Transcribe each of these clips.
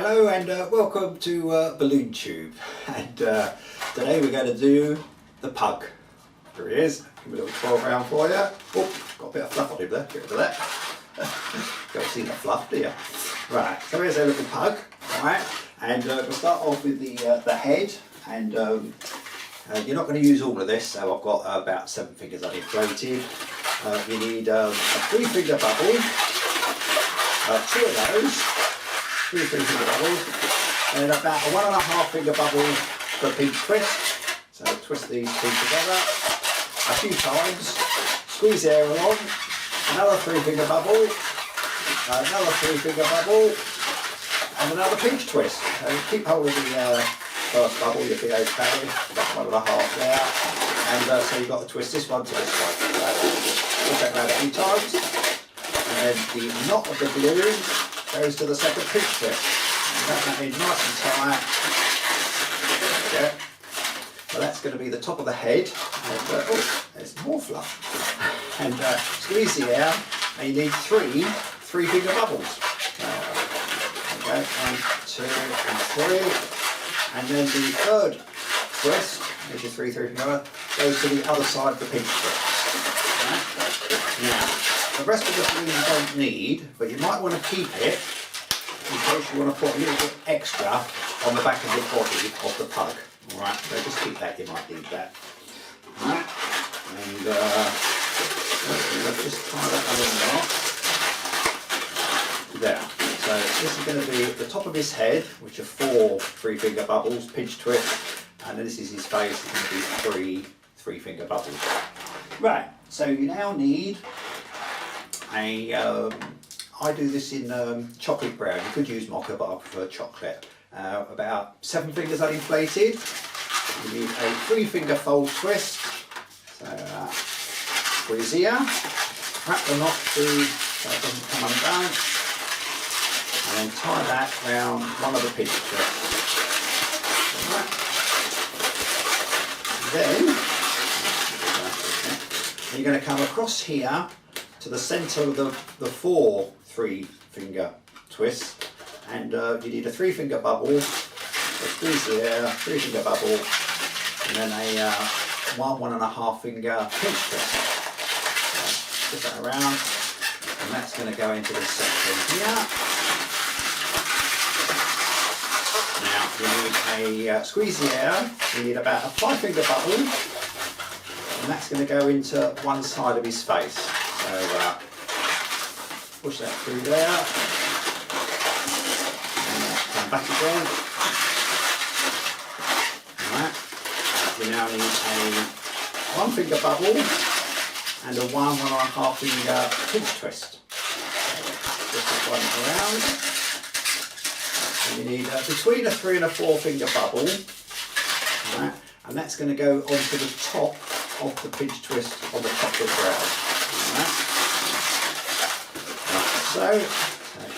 Hello and welcome to BalloonTube, and today we're going to do the pug. Here he is. Give me a little 12 round for you. Oh, got a bit of fluff on him there, get rid of that. Don't see the fluff, do you? Right, so here's our little pug, right, and we'll start off with the head, and you're not going to use all of this, so I've got about 7 fingers uninflated. You need a 3-finger bubble, 2 of those. 3 finger bubbles, and about a 1.5 finger bubble for each twist. So twist these two together a few times, squeeze the air along, another 3-finger bubble, another 3-finger bubble, and another pinch twist. So keep hold of the first bubble, you'll be okay, about 1.5 there, and so you've got to twist this one to this one. Twist that around a few times, and then the knot of the balloon goes to the second pinch twist. And that means nice and tight. Yeah. So that's going to be the top of the head. And, oh, there's more fluff. And squeeze the air, and you need 3 3-finger bubbles. Okay, 1, 2, and 3. And then the third twist, which is 3 3-finger, goes to the other side of the pinch twist. Right. Now, the rest of the balloon you don't need, but you might want to keep it in case you want to put a little bit extra on the back of the body of the pug. Alright, so just keep that, you might need that. Alright, and let's just tie that other knot. There. So this is going to be the top of his head, which are 4 3-finger bubbles, pinch twist, and then this is his face, it's going to be 3 3-finger bubbles. Right, so you now need I do this in chocolate brown. You could use mocha, but I prefer chocolate. About 7 fingers uninflated. You need a 3-finger fold twist. So squeeze here, wrap the knot through so it doesn't come undone, and then tie that round one of the pinch twists. Then you're going to come across here to the centre of the 4 3-finger twists, and you need a 3-finger bubble, so squeeze the air, 3-finger bubble, and then a 1.5 finger pinch twist. Put that around, and that's going to go into this section here. Now you need a squeeze the air, you need about a 5-finger bubble, and that's going to go into one side of his face. So push that through there, and come back again. Alright, you now need a 1-finger bubble and a 1.5 finger pinch twist. Just this one around. And you need between a 3 and a 4-finger bubble, right, and that's going to go onto the top of the pinch twist on the top of the brow. So it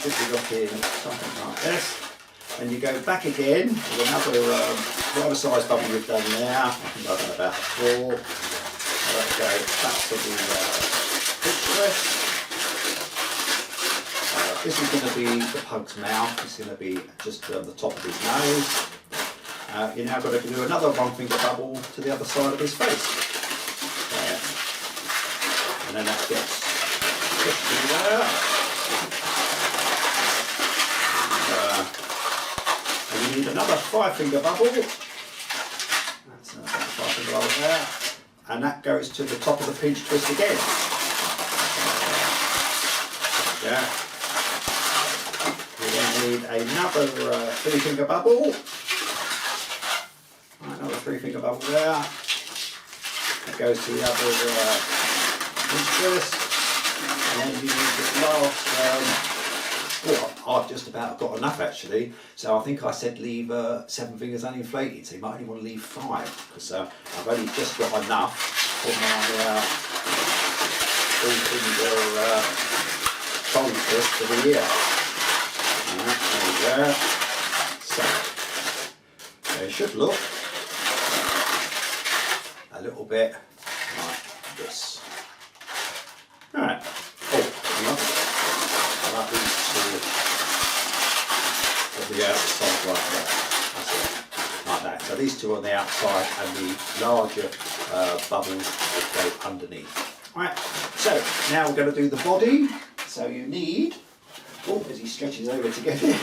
should be looking something like this. And you go back again with another whatever size bubble you've done there. I think I've done about 4. Let's go back to the pinch twist. This is going to be the pug's mouth. It's going to be just on the top of his nose. You're now got to do another 1-finger bubble to the other side of his face. And then that gets pushed through there. And you need another 5-finger bubble. That's another 5-finger bubble there. And that goes to the top of the pinch twist again. Yeah. You then need another 3-finger bubble. Another 3-finger bubble there. That goes to the other pinch twist. And then you need the last, well, I've just about got enough actually, so I think I said leave 7 fingers uninflated, so you might only want to leave 5, because I've only just got enough for my 3-finger fold twist for the year. Alright, there we go. So it should look a little bit like this. Alright. Oh, I love these two. There we go. sides like that. That's it, like that. So these two on the outside and the larger bubbles go underneath. Right, so now we're going to do the body. So you need, as he stretches over to get it,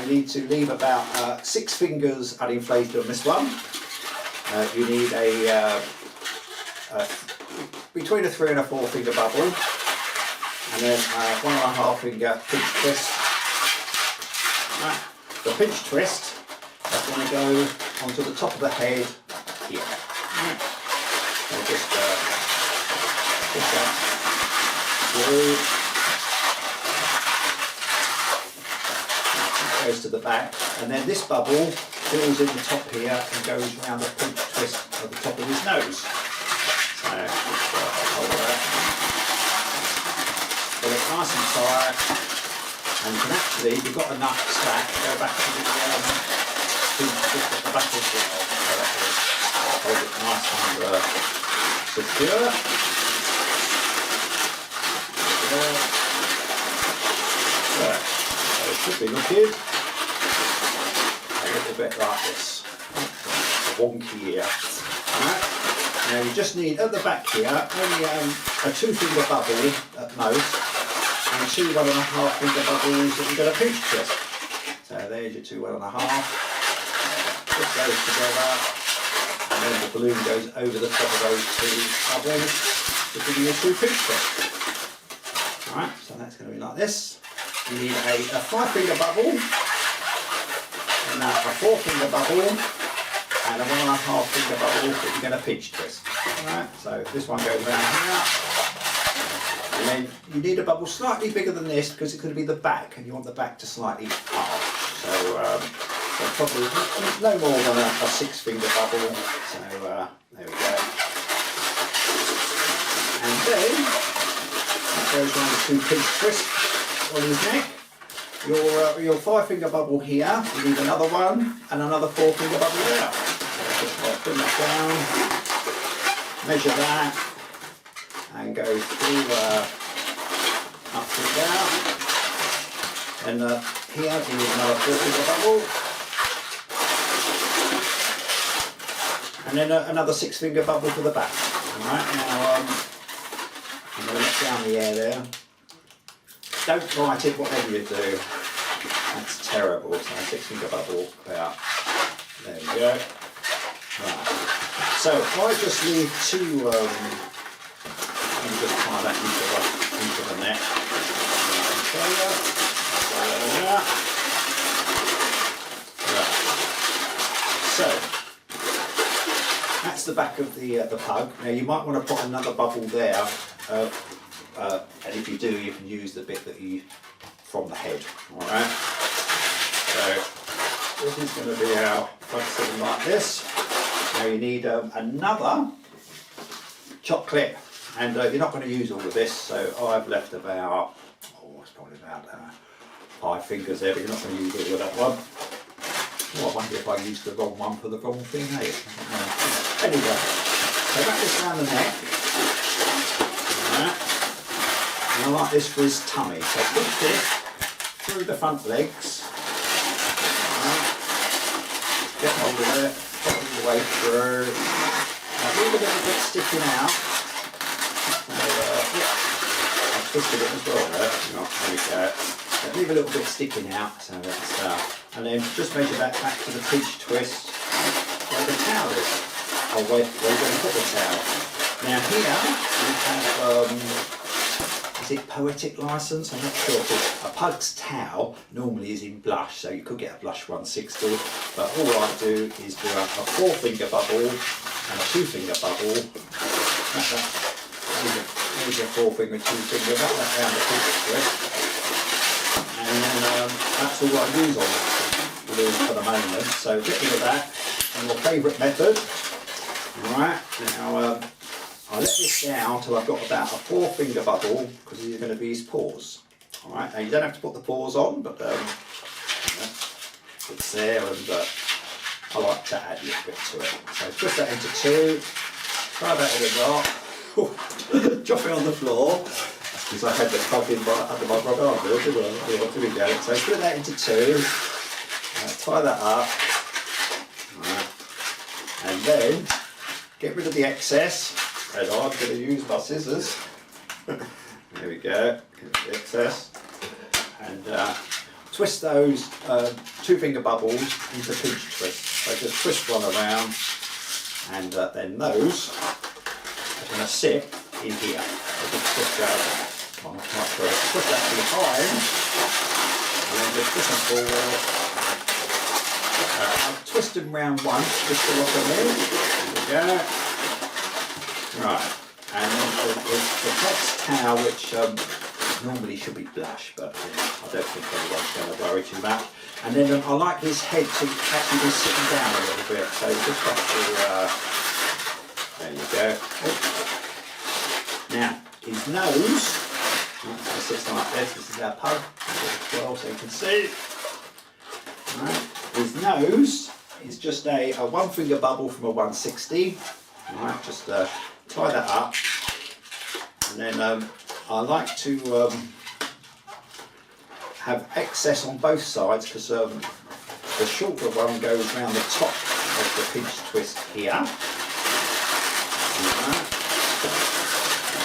you need to leave about 6 fingers uninflated on this one. You need between a 3 and a 4 finger bubble, and then 1.5 finger pinch twist. Right. The pinch twist is going to go onto the top of the head here. Right. So just push that through. It goes to the back, and then this bubble fills in the top here and goes around the pinch twist at the top of his nose. So hold that. Get it nice and tight, and you can actually, if you've got enough slack, go back to the pinch twist at the back as well. So hold it nice and secure. So it should be looking a little bit like this, wonky here. Right. Now you just need, at the back here, only a 2 finger bubble at most, and 2 1.5 finger bubbles that you're going to pinch twist. So there's your 2 1.5. This goes together, and then the balloon goes over the top of those 2 bubbles to give you a 2 pinch twist. Alright, so that's going to be like this. You need a 5 finger bubble, and a 4 finger bubble, and a 1.5 finger bubble that you're going to pinch twist. Alright, so this one goes around here, and then you need a bubble slightly bigger than this because it's going to be the back, and you want the back to slightly arch. So probably no more than a 6 finger bubble. So there we go. And then that goes around the 2 pinch twists on his neck. Your 5 finger bubble here, you need another one and another 4 finger bubble there. Just bring that down, measure that, and go through up and down. And here you need another 4 finger bubble, and then another 6 finger bubble for the back. Alright, now I'm going to let down the air there. Don't bite it, whatever you do. That's terrible. So 6 finger bubble about. There we go. Right. So I just leave 2. Let me just tie that into the neck. Right. So that's the back of the pug. Now you might want to put another bubble there. And if you do, you can use the bit that from the head. Alright? So this is going to be our front something like this. Now you need another choc clip, and you're not going to use all of this, so I've left about, it's probably about 5 fingers there, but you're not going to use all of that one. Oh, I wonder if I used the wrong one for the wrong thing, hey? Anyway, so wrap this around the neck. Alright. And I like this for his tummy, so push this through the front legs, right. Get hold of it, put it all the way through, leave a little bit sticking out, so, yeah, I've twisted it as well there, there we go, so leave a little bit sticking out, so that's, and then just measure that back to the pinch twist where the towel is, or where you're going to put the towel. Now here we have, is it poetic license? I'm not sure. A pug's towel normally is in blush, so you could get a blush 160, but all I do is do a 4 finger bubble and a 2 finger bubble. There's your 4 finger, 2 finger, wrap that around the pinch twist. And then that's all I use on the balloon for the moment. So get rid of that, and your favourite method. Alright, now I let this down till I've got about a 4 finger bubble, because these are going to be his paws. Alright, now you don't have to put the paws on, but it's there, and I like to add a little bit to it. So twist that into 2, try that in a lot, drop it on the floor, because I had the pug in under my rug arm, didn't I? Here we go. So split that into 2, tie that up, right, and then get rid of the excess, and I'm going to use my scissors. There we go, get rid of the excess, and twist those 2-finger bubbles into pinch twists. So just twist one around, and then those are going to sit in here. So just twist that. Push that behind, and then just push them forward. I'll twist them round once just to lock them in. There we go. Right, and then the next towel, which normally should be blush, but I don't think anyone's going to worry too much. And then I like his head to actually be sitting down a little bit, so just have to, there you go. Now, his nose. So it sits like this. This is our pug. Well, so you can see. Right. His nose is just a 1-finger bubble from a 160. Right. Just tie that up, and then I like to have excess on both sides because the shorter one goes round the top of the pinch twist here. Right.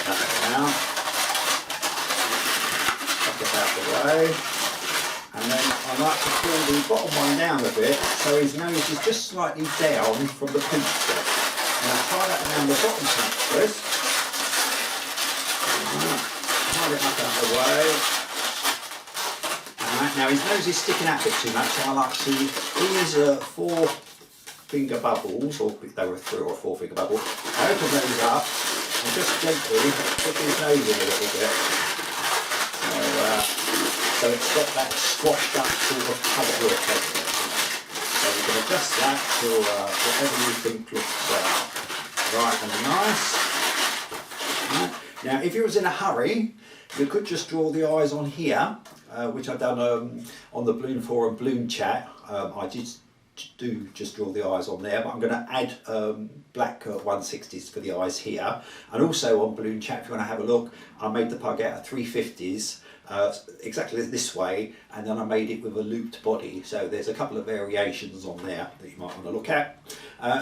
That down. Out the way, and then I like to pull the bottom one down a bit so his nose is just slightly down from the pinch twist. And I'll tie that around the bottom pinch twist. Tie it up out the way. Alright, now his nose is sticking out a bit too much, so I like to these 4-finger bubbles, or they were 3 or 4-finger bubbles. I open those up and just gently put his nose in a little bit. So it's got that squashed up sort of colour look, hasn't it? So we can adjust that to whatever you think looks right and nice. Right. Now if you was in a hurry, you could just draw the eyes on here, which I've done on the Balloon Forum Balloon Chat. I just draw the eyes on there, but I'm going to add black 160s for the eyes here. And also on Balloon Chat, if you want to have a look, I made the pug out of 350s. Exactly this way, and then I made it with a looped body, so there's a couple of variations on there that you might want to look at.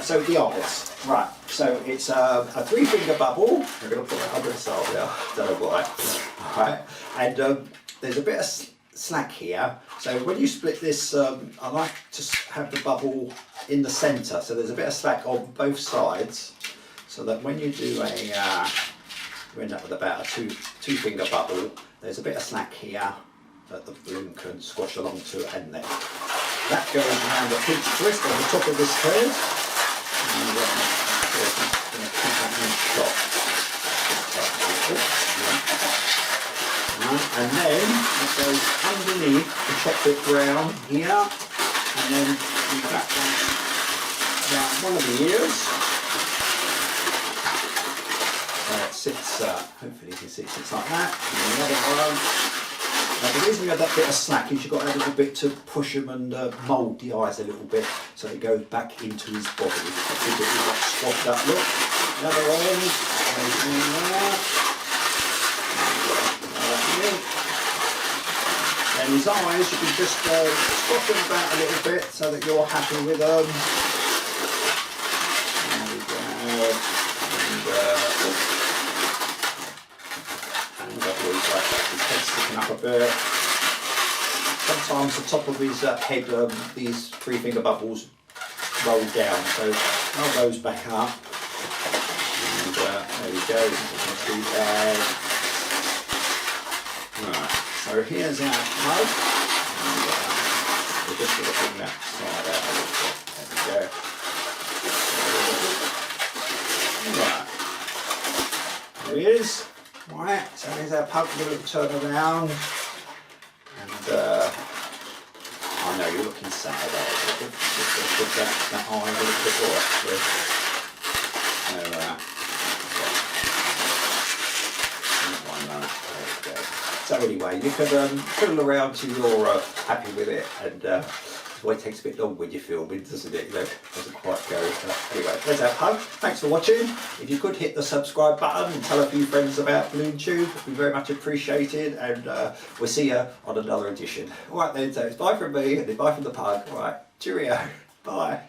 So the eyes, right, so it's a 3-finger bubble. I'm going to put that under the side there, don't know why. Right. And there's a bit of slack here, so when you split this, I like to have the bubble in the centre, so there's a bit of slack on both sides, so that when you do you end up with about a 2-finger bubble. There's a bit of slack here that the balloon can squash along to, and then that goes around the pinch twist on the top of this head, and I'm going to keep that in shot. And then it goes underneath the chocolate brown here, and then we wrap that around one of the ears. It sits, hopefully you can see it sits like that. And another one. Now the reason we have that bit of slack is you've got a little bit to push them and mould the eyes a little bit so it goes back into his body. Give it that squashed up look. Another one. And his eyes, you can just squash them about a little bit so that you're happy with them. There we go. His head sticking up a bit. Sometimes the top of his head, these 3-finger bubbles roll down, so roll those back up. And there we go, not too bad. Right, so here's our mug. And we're just going to bring that side out a little bit. There we go. Right, there he is. Right, so here's our pug, a little turn around, and I know you're looking sad, just going to put that eye a little bit more actually. So anyway, you can fiddle around till you're happy with it, and always takes a bit long when you're filming, doesn't it? You know, doesn't quite go. Anyway, there's our pug. Thanks for watching. If you could hit the subscribe button and tell a few friends about BalloonTube, it'd be very much appreciated. And we'll see you on another edition. All right then, so it's bye from me and bye from the pug. All right, cheerio. Bye.